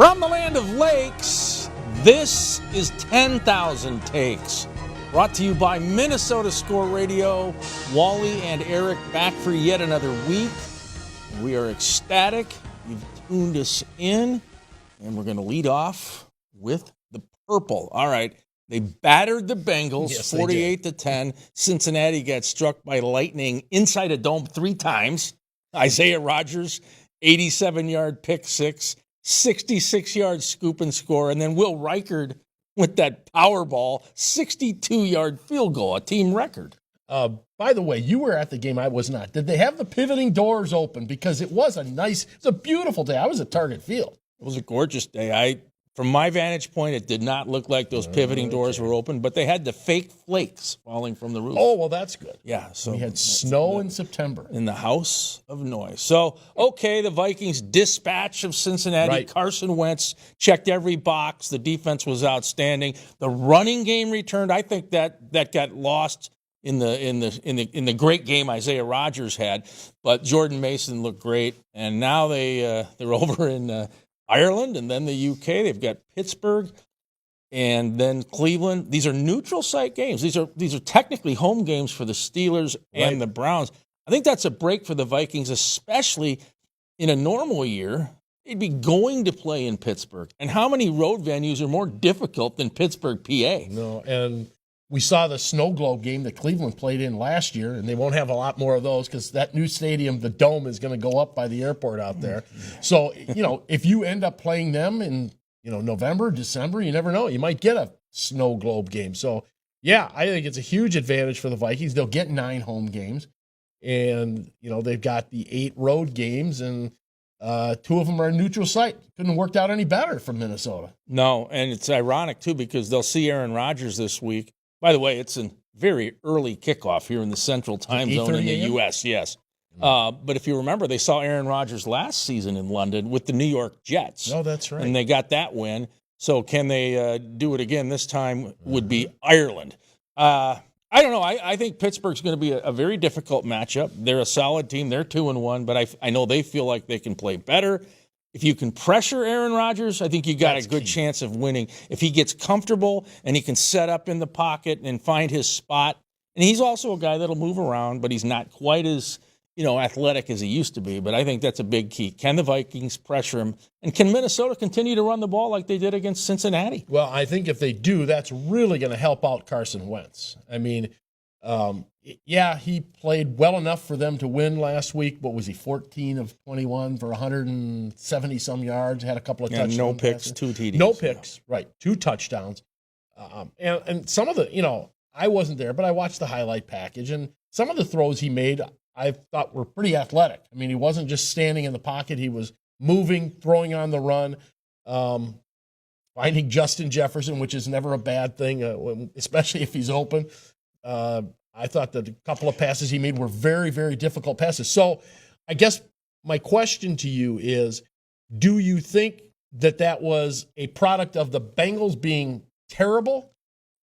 From the land of lakes, this is 10,000 Takes. Brought to you by Minnesota Score Radio. Wally and Eric back for yet another week. We are ecstatic. You've tuned us in, and we're going to lead off with the purple. All right. They battered the Bengals 48-10. Cincinnati got struck by lightning inside a dome 3 times. Isaiah Rodgers, 87-yard pick six, 66-yard scoop and score, and then Will Reichard with that power ball, 62-yard field goal, a team record. By the way, you were at the game. I was not. Did they have the pivoting doors open? Because it was a beautiful day. I was at Target Field. It was a gorgeous day. From my vantage point, it did not look like those pivoting doors were open, but they had the fake flakes falling from the roof. Oh, well, that's good. Yeah. So we had snow in September. In the house of noise. So, okay, the Vikings dispatch of Cincinnati. Right. Carson Wentz checked every box. The defense was outstanding. The running game returned. I think that got lost in the great game Isaiah Rodgers had, but Jordan Mason looked great, and now they're over in Ireland and then the UK. They've got Pittsburgh and then Cleveland. These are neutral site games. These are technically home games for the Steelers and the Browns. I think that's a break for the Vikings, especially in a normal year. They'd be going to play in Pittsburgh. And how many road venues are more difficult than Pittsburgh, PA? No, and we saw the snow globe game that Cleveland played in last year, and they won't have a lot more of those because that new stadium, the Dome, is going to go up by the airport out there. So, if you end up playing them in, November, December, you never know. You might get a snow globe game. So, yeah, I think it's a huge advantage for the Vikings. They'll get 9 home games, and, they've got the 8 road games, and 2 of them are a neutral site. Couldn't have worked out any better for Minnesota. No, and it's ironic, too, because they'll see Aaron Rodgers this week. By the way, it's a very early kickoff here in the Central Time Zone in the U.S., yes. But if you remember, they saw Aaron Rodgers last season in London with the New York Jets. Oh, that's right. And they got that win. So can they do it again? This time would be Ireland. I don't know. I think Pittsburgh's going to be a very difficult matchup. They're a solid team. They're 2-1, but I know they feel like they can play better. If you can pressure Aaron Rodgers, I think you got a good chance of winning. If he gets comfortable and he can set up in the pocket and find his spot, and he's also a guy that'll move around, but he's not quite as athletic as he used to be. But I think that's a big key. Can the Vikings pressure him? And can Minnesota continue to run the ball like they did against Cincinnati? Well, I think if they do, that's really going to help out Carson Wentz. I mean, he played well enough for them to win last week. What was he, 14 of 21 for 170-some yards, had a couple of touchdowns. No picks, 2 TDs. No picks, right, 2 touchdowns. And some of the, I wasn't there, but I watched the highlight package, and some of the throws he made I thought were pretty athletic. I mean, he wasn't just standing in the pocket. He was moving, throwing on the run, finding Justin Jefferson, which is never a bad thing, especially if he's open. I thought that a couple of passes he made were very, very difficult passes. So I guess my question to you is, do you think that was a product of the Bengals being terrible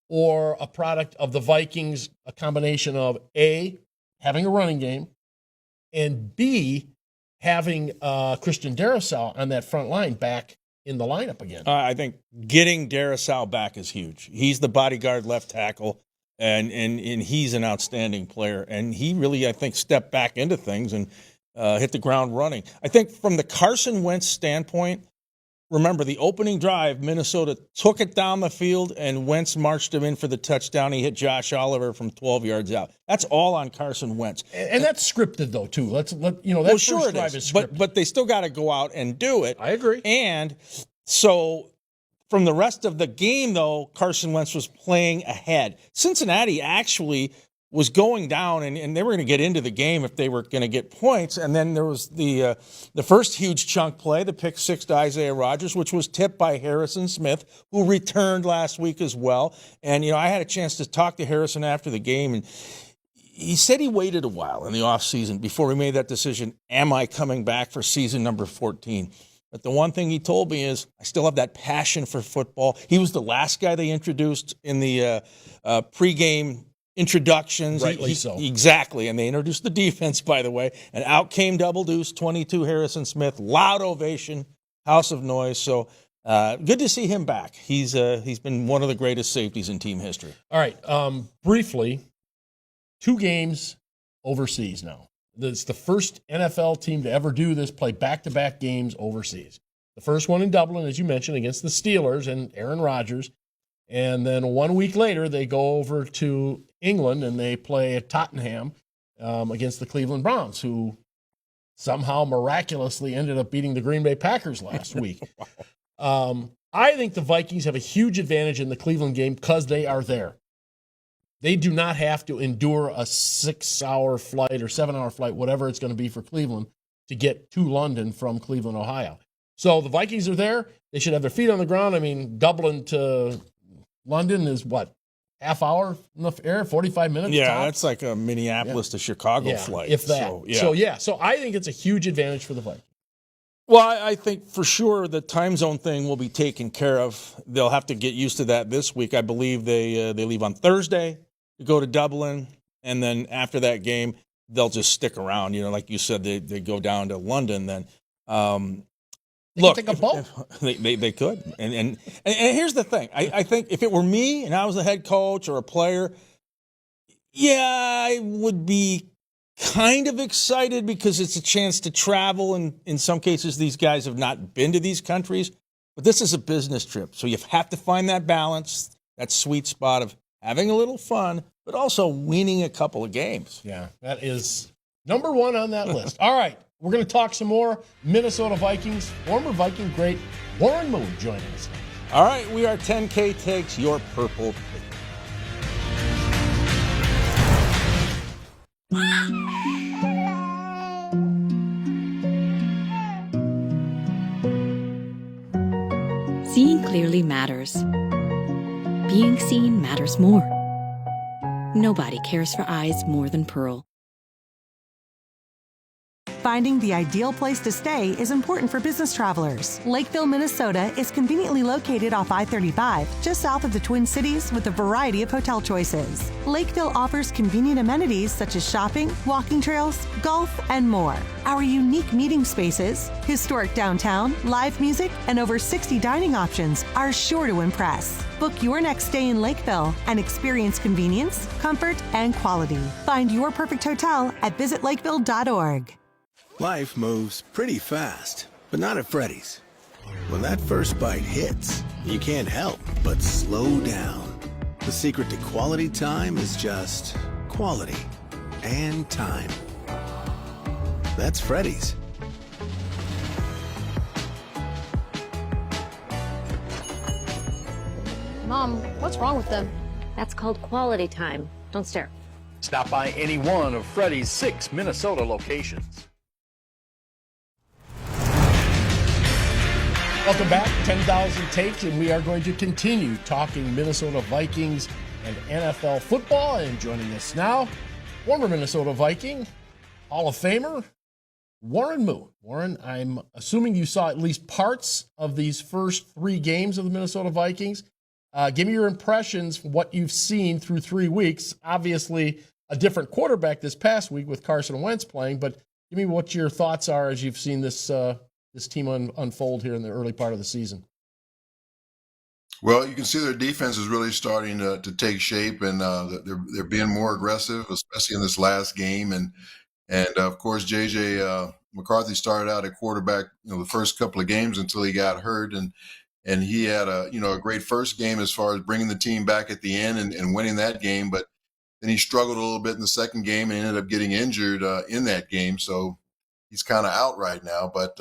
or a product of the Vikings, a combination of A, having a running game, and B, having Christian Darrisaw on that front line back in the lineup again? I think getting Darrisaw back is huge. He's the bodyguard left tackle. And he's an outstanding player. And he really, I think, stepped back into things and hit the ground running. I think from the Carson Wentz standpoint, remember the opening drive, Minnesota took it down the field and Wentz marched him in for the touchdown. He hit Josh Oliver from 12 yards out. That's all on Carson Wentz. And that's scripted, though, too. That sure drive is scripted. But they still got to go out and do it. I agree. And so from the rest of the game, though, Carson Wentz was playing ahead. Cincinnati actually was going down, and they were going to get into the game if they were going to get points. And then there was the first huge chunk play, the pick six to Isaiah Rodgers, which was tipped by Harrison Smith, who returned last week as well. And, I had a chance to talk to Harrison after the game, and he said he waited a while in the offseason before he made that decision, am I coming back for season number 14? But the one thing he told me is, I still have that passion for football. He was the last guy they introduced in the pregame introductions. Rightly so. Exactly. And they introduced the defense, by the way. And out came Double Deuce, 22 Harrison Smith, loud ovation, house of noise. So good to see him back. He's been one of the greatest safeties in team history. All right. Briefly, 2 games overseas now. It's the first NFL team to ever do this, play back-to-back games overseas. The first one in Dublin, as you mentioned, against the Steelers and Aaron Rodgers. And then 1 week later, they go over to England and they play at Tottenham against the Cleveland Browns, who somehow miraculously ended up beating the Green Bay Packers last week. I think the Vikings have a huge advantage in the Cleveland game because they are there. They do not have to endure a 6-hour flight or 7-hour flight, whatever it's going to be for Cleveland, to get to London from Cleveland, Ohio. So the Vikings are there. They should have their feet on the ground. I mean, Dublin to London is what? Half hour in the air, 45 minutes? Yeah, tops? that's like a Minneapolis to Chicago flight. If that. So I think it's a huge advantage for the Vikings. Well, I think for sure the time zone thing will be taken care of. They'll have to get used to that this week. I believe they leave on Thursday to go to Dublin, and then after that game, they'll just stick around. You know, like you said, they go down to London then. Look, take a boat. They could. And here's the thing. I think if it were me and I was the head coach or a player, I would be kind of excited because it's a chance to travel. And in some cases, these guys have not been to these countries. But this is a business trip. So you have to find that balance, that sweet spot of having a little fun, but also winning a couple of games. Yeah, that is number 1 on that list. All right. We're going to talk some more Minnesota Vikings. Former Viking great Warren Moon joining us. All right, we are 10K Takes, your purple pick. Seeing clearly matters. Being seen matters more. Nobody cares for eyes more than Pearl. Finding the ideal place to stay is important for business travelers. Lakeville, Minnesota is conveniently located off I-35, just south of the Twin Cities with a variety of hotel choices. Lakeville offers convenient amenities such as shopping, walking trails, golf, and more. Our unique meeting spaces, historic downtown, live music, and over 60 dining options are sure to impress. Book your next stay in Lakeville and experience convenience, comfort, and quality. Find your perfect hotel at visitlakeville.org. Life moves pretty fast, but not at Freddy's. When that first bite hits, you can't help but slow down. The secret to quality time is just quality and time. That's Freddy's. Mom, what's wrong with them? That's called quality time. Don't stare. Stop by any one of Freddy's 6 Minnesota locations. Welcome back, 10,000 Takes, and we are going to continue talking Minnesota Vikings and NFL football. And joining us now, former Minnesota Viking, Hall of Famer, Warren Moon. Warren, I'm assuming you saw at least parts of these first 3 games of the Minnesota Vikings. Give me your impressions from what you've seen through 3 weeks. Obviously, a different quarterback this past week with Carson Wentz playing, but give me what your thoughts are as you've seen this team unfold here in the early part of the season. Well, you can see their defense is really starting to take shape, and they're being more aggressive, especially in this last game. And of course, J.J. McCarthy started out at quarterback, the first couple of games until he got hurt, and he had a great first game as far as bringing the team back at the end and winning that game. But then he struggled a little bit in the second game and ended up getting injured in that game, so he's kind of out right now. But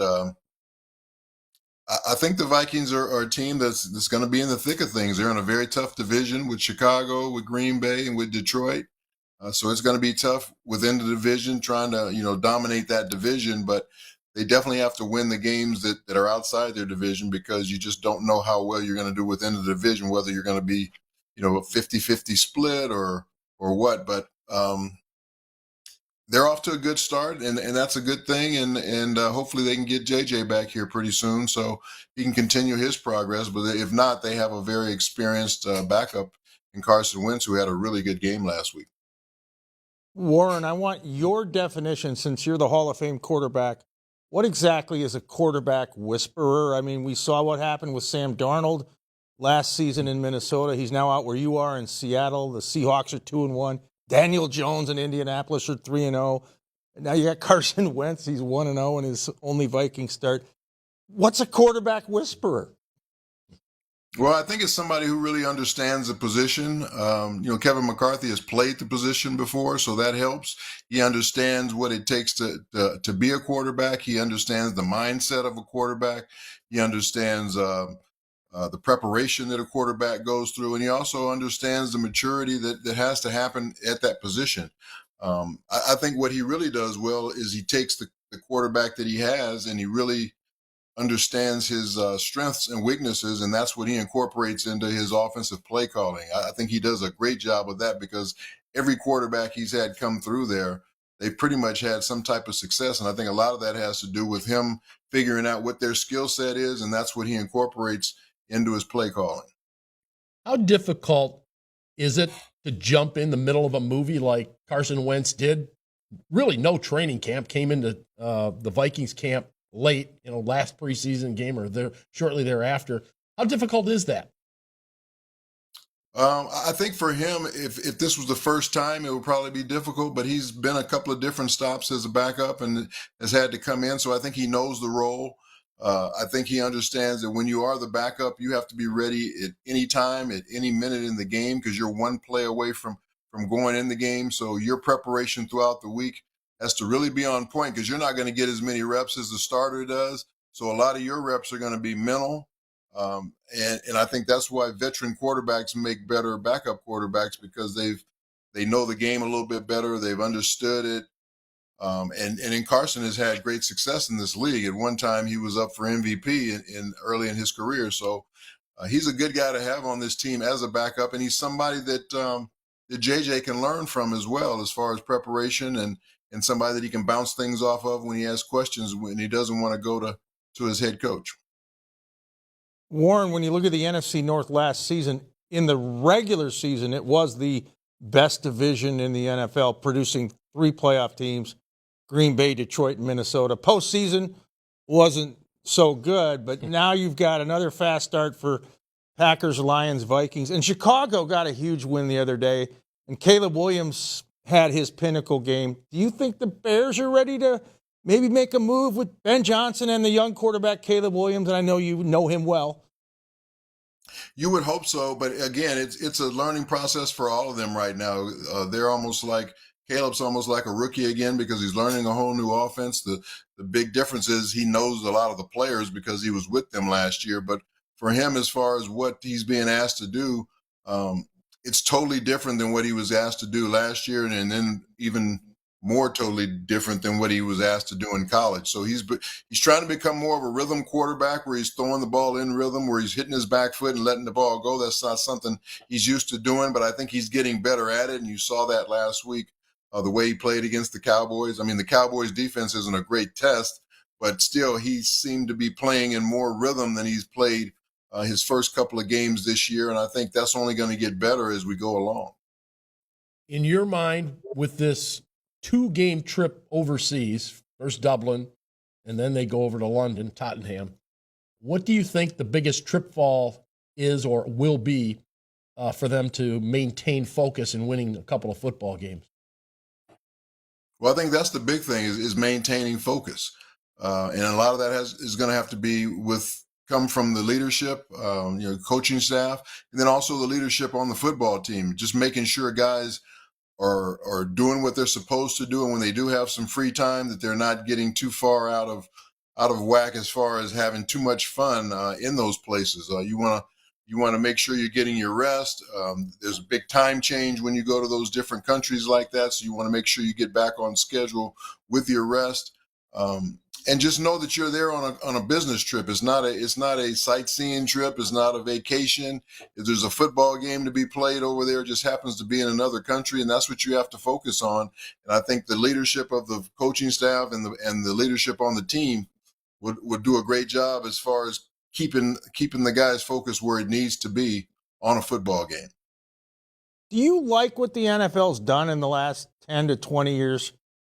I think the Vikings are a team that's going to be in the thick of things. They're in a very tough division with Chicago, with Green Bay, and with Detroit. So it's going to be tough within the division trying to, dominate that division. But they definitely have to win the games that are outside their division because you just don't know how well you're going to do within the division, whether you're going to be, a 50-50 split or what. But they're off to a good start, and that's a good thing. And hopefully they can get JJ back here pretty soon so he can continue his progress. But if not, they have a very experienced backup in Carson Wentz, who had a really good game last week. Warren, I want your definition, since you're the Hall of Fame quarterback, what exactly is a quarterback whisperer? I mean, we saw what happened with Sam Darnold last season in Minnesota. He's now out where you are in Seattle. The Seahawks are 2-1. Daniel Jones in Indianapolis are 3-0. Now you got Carson Wentz. He's 1-0 in his only Viking start. What's a quarterback whisperer? Well, I think it's somebody who really understands the position. Kevin McCarthy has played the position before, so that helps. He understands what it takes to be a quarterback. He understands the mindset of a quarterback. He understands the preparation that a quarterback goes through, and he also understands the maturity that has to happen at that position. I think what he really does well is he takes the quarterback that he has, and he really understands his strengths and weaknesses, and that's what he incorporates into his offensive play calling. I think he does a great job of that because every quarterback he's had come through there, they pretty much had some type of success, and I think a lot of that has to do with him figuring out what their skill set is, and that's what he incorporates into his play calling. How difficult is it to jump in the middle of a movie like Carson Wentz did? Really no training camp, came into the Vikings camp late, last preseason game or shortly thereafter. How difficult is that? I think for him, if this was the first time, it would probably be difficult, but he's been a couple of different stops as a backup and has had to come in. So I think he knows the role. I think he understands that when you are the backup, you have to be ready at any time, at any minute in the game, because you're one play away from going in the game. So your preparation throughout the week has to really be on point because you're not going to get as many reps as the starter does. So a lot of your reps are going to be mental. And I think that's why veteran quarterbacks make better backup quarterbacks because they know the game a little bit better. They've understood it. And Carson has had great success in this league. At one time, he was up for MVP in early in his career. So he's a good guy to have on this team as a backup. And he's somebody that JJ can learn from as well as far as preparation and somebody that he can bounce things off of when he has questions when he doesn't want to go to his head coach. Warren, when you look at the NFC North last season, in the regular season, it was the best division in the NFL, producing 3 playoff teams, Green Bay, Detroit, and Minnesota. Postseason wasn't so good, but now you've got another fast start for Packers, Lions, Vikings. And Chicago got a huge win the other day, and Caleb Williams had his pinnacle game. Do you think the Bears are ready to maybe make a move with Ben Johnson and the young quarterback Caleb Williams? And I know you know him well. You would hope so, but again, it's a learning process for all of them right now. They're almost like Caleb's almost like a rookie again because he's learning a whole new offense. The big difference is he knows a lot of the players because he was with them last year. But for him, as far as what he's being asked to do, it's totally different than what he was asked to do last year, and then even more totally different than what he was asked to do in college. So he's trying to become more of a rhythm quarterback where he's throwing the ball in rhythm, where he's hitting his back foot and letting the ball go. That's not something he's used to doing, but I think he's getting better at it, and you saw that last week, the way he played against the Cowboys. I mean, the Cowboys' defense isn't a great test, but still he seemed to be playing in more rhythm than he's played his first couple of games this year, and I think that's only going to get better as we go along. In your mind, with this 2-game trip overseas, first Dublin, and then they go over to London, Tottenham, what do you think the biggest trip fall is or will be for them to maintain focus in winning a couple of football games? Well, I think that's the big thing is maintaining focus. And a lot of that is going to have to come from the leadership, coaching staff, and then also the leadership on the football team, just making sure guys are doing what they're supposed to do. And when they do have some free time, that they're not getting too far out of whack as far as having too much fun in those places. You want to make sure you're getting your rest. There's a big time change when you go to those different countries like that. So you want to make sure you get back on schedule with your rest. And just know that you're there on a business trip. It's not a sightseeing trip. It's not a vacation. If there's a football game to be played over there, it just happens to be in another country, and that's what you have to focus on. And I think the leadership of the coaching staff and the leadership on the team would do a great job as far as keeping the guys focused where it needs to be on a football game. Do you like what the NFL's done in the last 10 to 20 years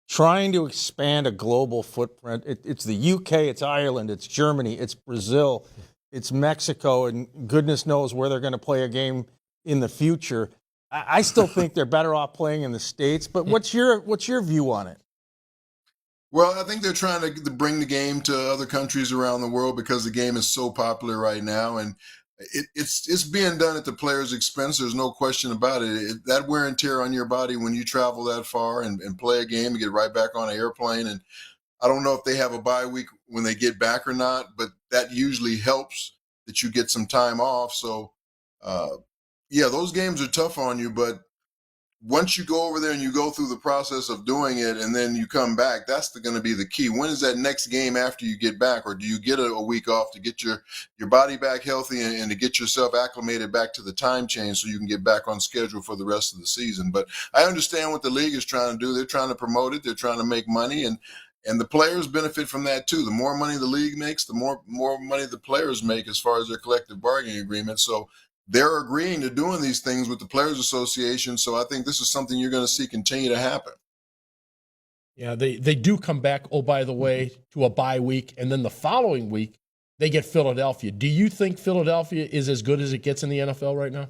trying to expand a global footprint. It's the UK, it's Ireland, it's Germany, it's Brazil, it's Mexico, and goodness knows where they're going to play a game in the future. I still think they're better off playing in the States, but what's your view on it? Well, I think they're trying to bring the game to other countries around the world because the game is so popular right now, and it's being done at the player's expense. There's no question about it. That wear and tear on your body when you travel that far and play a game and get right back on an airplane. And I don't know if they have a bye week when they get back or not, but that usually helps that you get some time off. So, yeah, those games are tough on you, but once you go over there and you go through the process of doing it and then you come back, that's going to be the key. When is that next game after you get back? Or do you get a week off to get your body back healthy and to get yourself acclimated back to the time change so you can get back on schedule for the rest of the season? But I understand what the league is trying to do. They're trying to promote it. They're trying to make money, and the players benefit from that too. The more money the league makes, the more money the players make as far as their collective bargaining agreement. So they're agreeing to doing these things with the Players Association, so I think this is something you're going to see continue to happen. Yeah, they do come back, oh, by the way, to a bye week, and then the following week, they get Philadelphia. Do you think Philadelphia is as good as it gets in the NFL right now?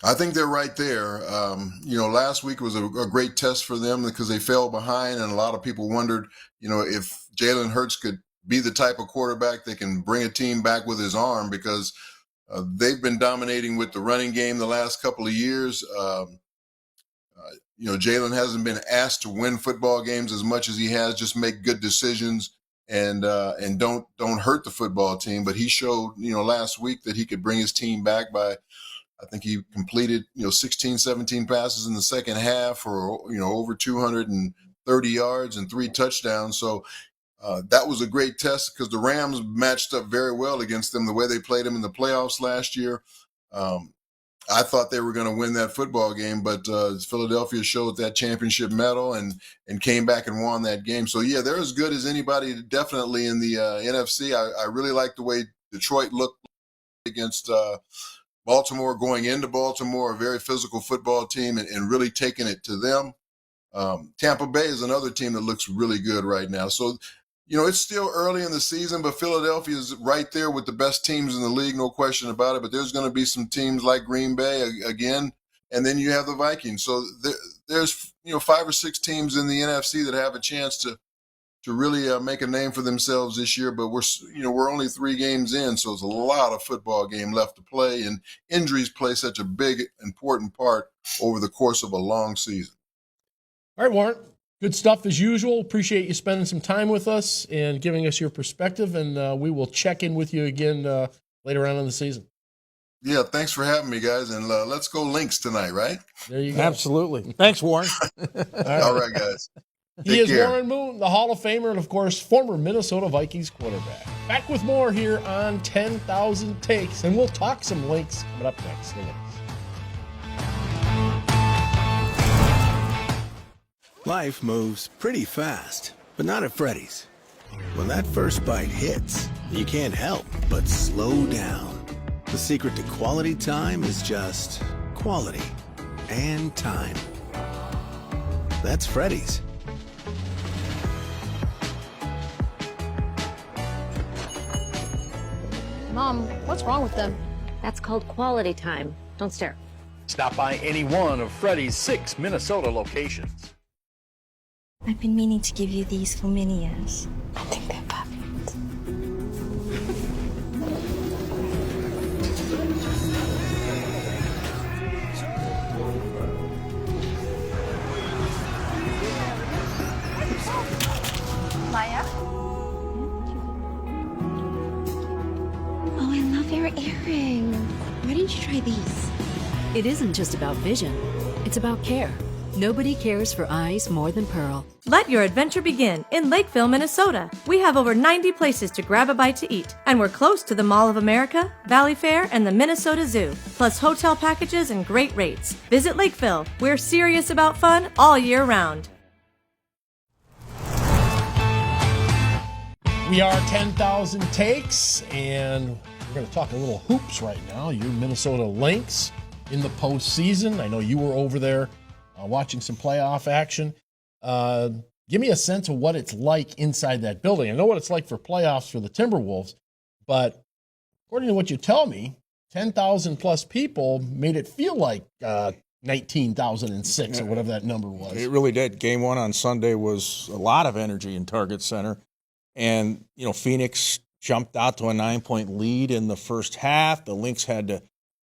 I think they're right there. Last week was a great test for them because they fell behind, and a lot of people wondered, if Jalen Hurts could be the type of quarterback that can bring a team back with his arm, because they've been dominating with the running game the last couple of years. Jalen hasn't been asked to win football games as much as he has. Just make good decisions and don't hurt the football team. But he showed, last week that he could bring his team back by, I think he completed, 16, 17 passes in the second half for, over 230 yards and 3 touchdowns. So that was a great test because the Rams matched up very well against them the way they played them in the playoffs last year. I thought they were going to win that football game, but Philadelphia showed that championship medal and came back and won that game. So, yeah, they're as good as anybody definitely in the NFC. I really like the way Detroit looked against Baltimore, going into Baltimore, a very physical football team, and really taking it to them. Tampa Bay is another team that looks really good right now. So, it's still early in the season, but Philadelphia is right there with the best teams in the league, no question about it. But there's going to be some teams like Green Bay again, and then you have the Vikings. So there's 5 or 6 teams in the NFC that have a chance to really make a name for themselves this year. But we're only 3 games in, so there's a lot of football game left to play, and injuries play such a big, important part over the course of a long season. All right, Warren. Good stuff as usual. Appreciate you spending some time with us and giving us your perspective, and we will check in with you again later on in the season. Yeah, thanks for having me, guys, and let's go Lynx tonight, right? There you go. Absolutely. Thanks, Warren. All right, guys. He is Warren Moon, the Hall of Famer, and, of course, former Minnesota Vikings quarterback. Back with more here on 10,000 Takes, and we'll talk some Lynx coming up next. Life moves pretty fast, but not at Freddy's. When that first bite hits, you can't help but slow down. The secret to quality time is just quality and time. That's Freddy's. Mom, what's wrong with them? That's called quality time. Don't stare. Stop by any one of Freddy's 6 Minnesota locations. I've been meaning to give you these for many years. I think they're perfect. Maya? Oh, I love your earrings. Why didn't you try these? It isn't just about vision, it's about care. Nobody cares for eyes more than Pearl. Let your adventure begin in Lakeville, Minnesota. We have over 90 places to grab a bite to eat, and we're close to the Mall of America, Valley Fair, and the Minnesota Zoo, plus hotel packages and great rates. Visit Lakeville. We're serious about fun all year round. We are 10,000 Takes, and we're going to talk a little hoops right now. Your Minnesota Lynx in the postseason. I know you were over there watching some playoff action. Give me a sense of what it's like inside that building. I know what it's like for playoffs for the Timberwolves, but according to what you tell me, 10,000 plus people made it feel like 19,006 or whatever that number was. It really did. Game 1 on Sunday was a lot of energy in Target Center. And, Phoenix jumped out to a 9-point lead in the first half. The Lynx had to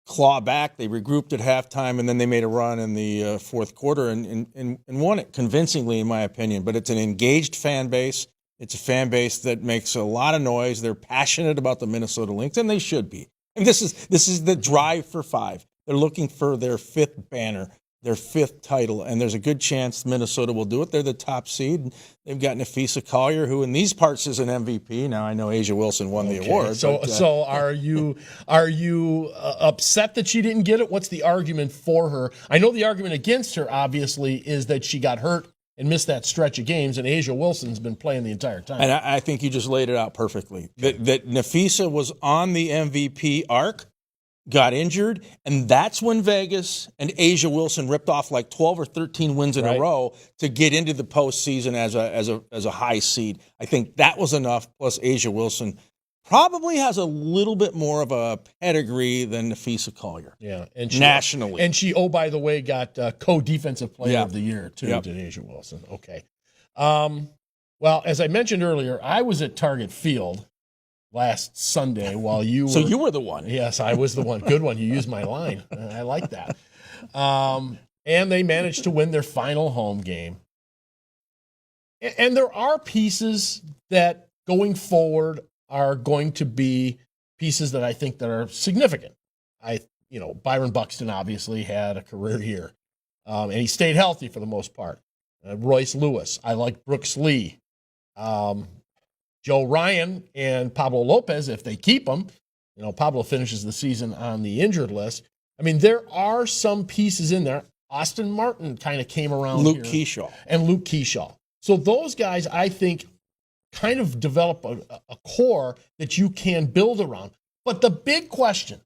claw back. They regrouped at halftime, and then they made a run in the fourth quarter and won it convincingly, in my opinion. But it's an engaged fan base. It's a fan base that makes a lot of noise. They're passionate about the Minnesota Lynx, and they should be. And this is the drive for 5. They're looking for their 5th banner, their 5th title, and there's a good chance Minnesota will do it. They're the top seed. They've got Nafisa Collier, who in these parts is an MVP. Now I know Asia Wilson won the award. So are you upset that she didn't get it? What's the argument for her? I know the argument against her, obviously, is that she got hurt and missed that stretch of games, and Asia Wilson's been playing the entire time. And I think you just laid it out perfectly. That Nafisa was on the MVP arc, got injured, and that's when Vegas and Asia Wilson ripped off like 12 or 13 wins in a row to get into the postseason as a high seed. I think that was enough, plus Asia Wilson probably has a little bit more of a pedigree than Nafisa Collier. Yeah, nationally. And she, by the way, got co-defensive player of the year, too, to Asia Wilson. Okay. Well, as I mentioned earlier, I was at Target Field last Sunday while you were... So you were the one. Yes, I was the one. Good one. You used my line. I like that. And they managed to win their final home game. And there are pieces that, going forward, are going to be pieces that I think that are significant. Byron Buxton obviously had a career year, and he stayed healthy for the most part. Royce Lewis, I like Brooks Lee, Joe Ryan, and Pablo Lopez. If they keep him, Pablo finishes the season on the injured list. I mean, there are some pieces in there. Austin Martin kind of came around. Luke Keyshaw. So those guys, I think, kind of develop a core that you can build around. But the big question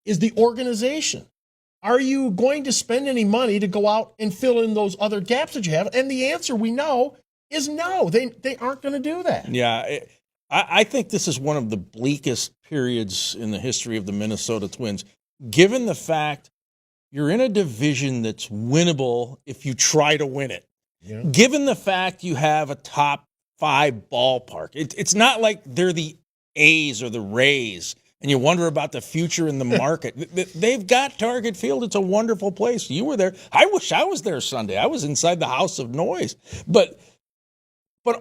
is the organization. Are you going to spend any money to go out and fill in those other gaps that you have? And the answer we know is no. They aren't going to do that. Yeah, I think this is one of the bleakest periods in the history of the Minnesota Twins, given the fact you're in a division that's winnable if you try to win it. Yeah. Given the fact you have a top 5 ballpark. It's not like they're the A's or the Rays, and you wonder about the future in the market. They've got Target Field. It's a wonderful place. You were there. I wish I was there Sunday. I was inside the house of noise. But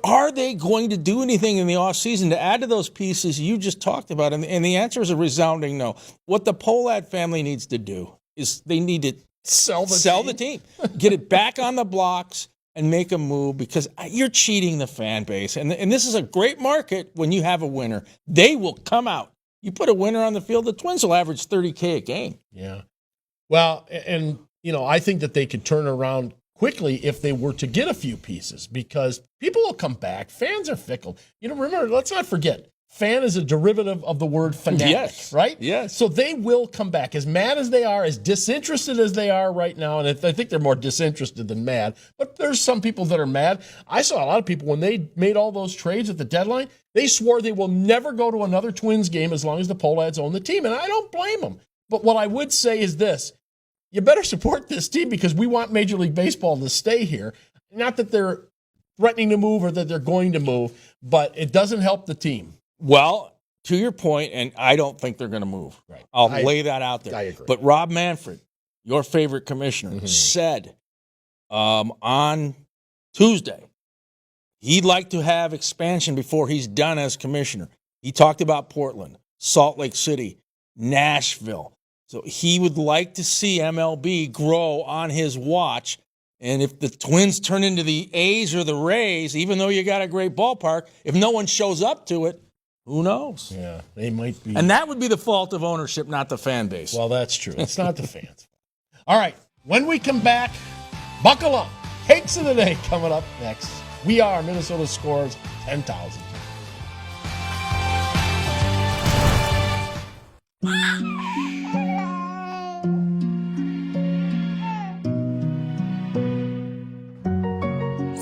are they going to do anything in the offseason to add to those pieces you just talked about? And the answer is a resounding no. What the Pohlad family needs to do is they need to sell the team. Get it back on the blocks, and make a move, because you're cheating the fan base. And this is a great market when you have a winner. They will come out. You put a winner on the field, the Twins will average $30K a game. Yeah. Well, and, I think that they could turn around quickly if they were to get a few pieces, because people will come back. Fans are fickle. Remember, let's not forget, fan is a derivative of the word fanatic, right? Yes. So they will come back. As mad as they are, as disinterested as they are right now, and I think they're more disinterested than mad, but there's some people that are mad. I saw a lot of people, when they made all those trades at the deadline, they swore they will never go to another Twins game as long as the Pohlads own the team, and I don't blame them. But what I would say is this: you better support this team, because we want Major League Baseball to stay here. Not that they're threatening to move or that they're going to move, but it doesn't help the team. Well, to your point, and I don't think they're going to move. Right. I'll lay that out there. I agree. But Rob Manfred, your favorite commissioner, said on Tuesday he'd like to have expansion before he's done as commissioner. He talked about Portland, Salt Lake City, Nashville. So he would like to see MLB grow on his watch. And if the Twins turn into the A's or the Rays, even though you got a great ballpark, if no one shows up to it, who knows? Yeah, they might be. And that would be the fault of ownership, not the fan base. Well, that's true. It's not the fans. All right, when we come back, buckle up. Cakes of the day coming up next. We are Minnesota Scores 10,000.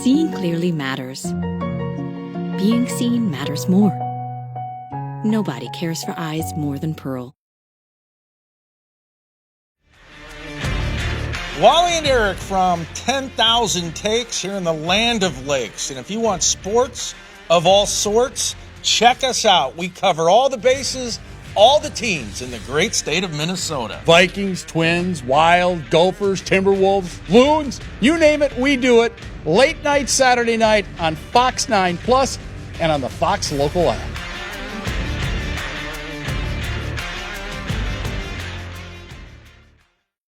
Seeing clearly matters. Being seen matters more. Nobody cares for eyes more than Pearl. Wally and Eric from 10,000 Takes here in the land of lakes. And if you want sports of all sorts, check us out. We cover all the bases, all the teams in the great state of Minnesota. Vikings, Twins, Wild, Gophers, Timberwolves, Loons, you name it, we do it. Late night Saturday night on Fox 9 Plus and on the Fox local app.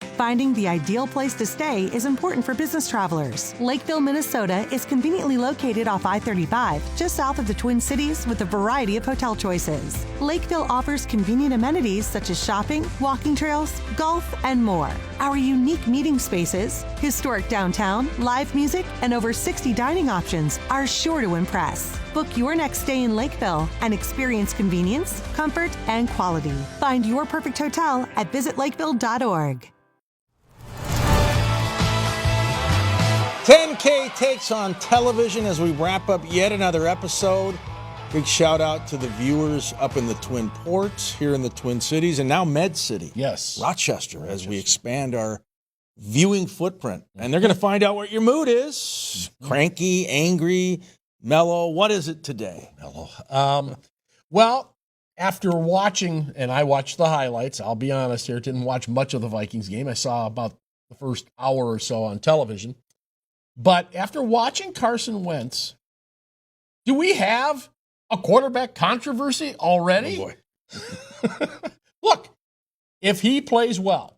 Finding the ideal place to stay is important for business travelers. Lakeville, Minnesota is conveniently located off I-35, just south of the Twin Cities with a variety of hotel choices. Lakeville offers convenient amenities such as shopping, walking trails, golf, and more. Our unique meeting spaces, historic downtown, live music, and over 60 dining options are sure to impress. Book your next stay in Lakeville and experience convenience, comfort, and quality. Find your perfect hotel at visitlakeville.org. 10K Takes on television as we wrap up yet another episode. Big shout out to the viewers up in the Twin Ports, here in the Twin Cities, and now Med City. Yes. Rochester, as we expand our viewing footprint. And they're going to find out what your mood is. Cranky, angry, mellow. What is it today? Mellow. Well, after watching, and I watched the highlights, I'll be honest here, didn't watch much of the Vikings game. I saw about the first hour or so on television. But after watching Carson Wentz, do we have a quarterback controversy already? Oh boy. Look, if he plays well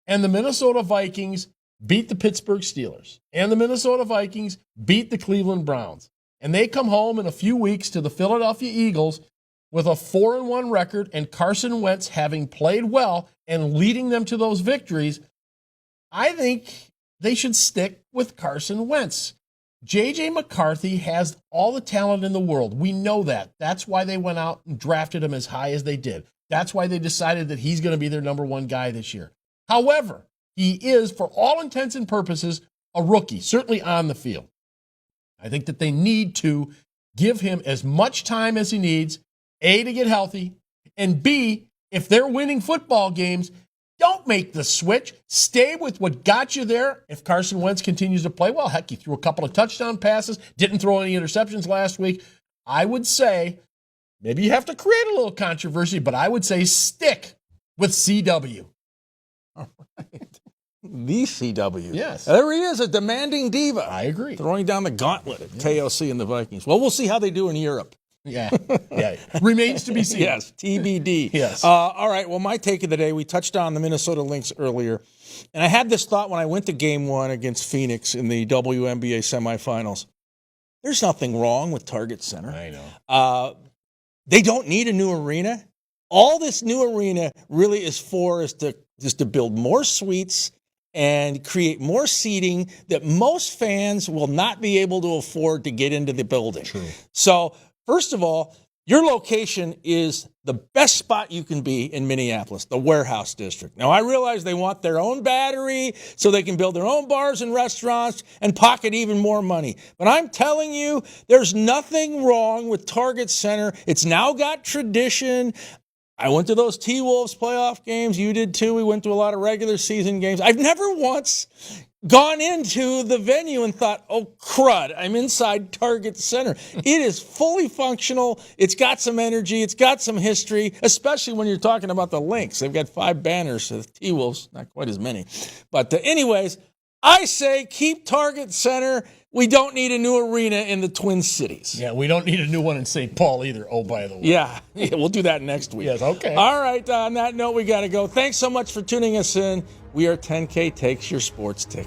and the Minnesota Vikings beat the Pittsburgh Steelers and the Minnesota Vikings beat the Cleveland Browns and they come home in a few weeks to the Philadelphia Eagles with a 4-1 record and Carson Wentz having played well and leading them to those victories, I think they should stick with Carson Wentz. J.J. McCarthy has all the talent in the world. We know that. That's why they went out and drafted him as high as they did. That's why they decided that he's going to be their number one guy this year. However, he is, for all intents and purposes, a rookie, certainly on the field. I think that they need to give him as much time as he needs, A, to get healthy, and B, if they're winning football games, don't make the switch. Stay with what got you there. If Carson Wentz continues to play well, heck, he threw a couple of touchdown passes, didn't throw any interceptions last week. I would say, maybe you have to create a little controversy, but I would say stick with CW. All right. The CW. Yes. There he is, a demanding diva. I agree. Throwing down the gauntlet at KOC and the Vikings. Well, we'll see how they do in Europe. Yeah. Remains to be seen. Yes, TBD. Yes. All right, well, my take of the day, we touched on the Minnesota Lynx earlier, and I had this thought when I went to Game 1 against Phoenix in the WNBA semifinals. There's nothing wrong with Target Center. I know. They don't need a new arena. All this new arena really is for is to build more suites and create more seating that most fans will not be able to afford to get into the building. True. So, first of all, your location is the best spot you can be in Minneapolis, the warehouse district. Now, I realize they want their own battery so they can build their own bars and restaurants and pocket even more money. But I'm telling you, there's nothing wrong with Target Center. It's now got tradition. I went to those T-Wolves playoff games. You did too. We went to a lot of regular season games. I've never once gone into the venue and thought, oh, crud, I'm inside Target Center. It is fully functional. It's got some energy. It's got some history, especially when you're talking about the Lynx. They've got 5 banners. The T-Wolves, not quite as many. But anyways, I say keep Target Center. We don't need a new arena in the Twin Cities. Yeah, we don't need a new one in St. Paul either, oh, by the way. Yeah, we'll do that next week. Yes, okay. All right, on that note, we got to go. Thanks so much for tuning us in. We are 10K Takes, your sports tick.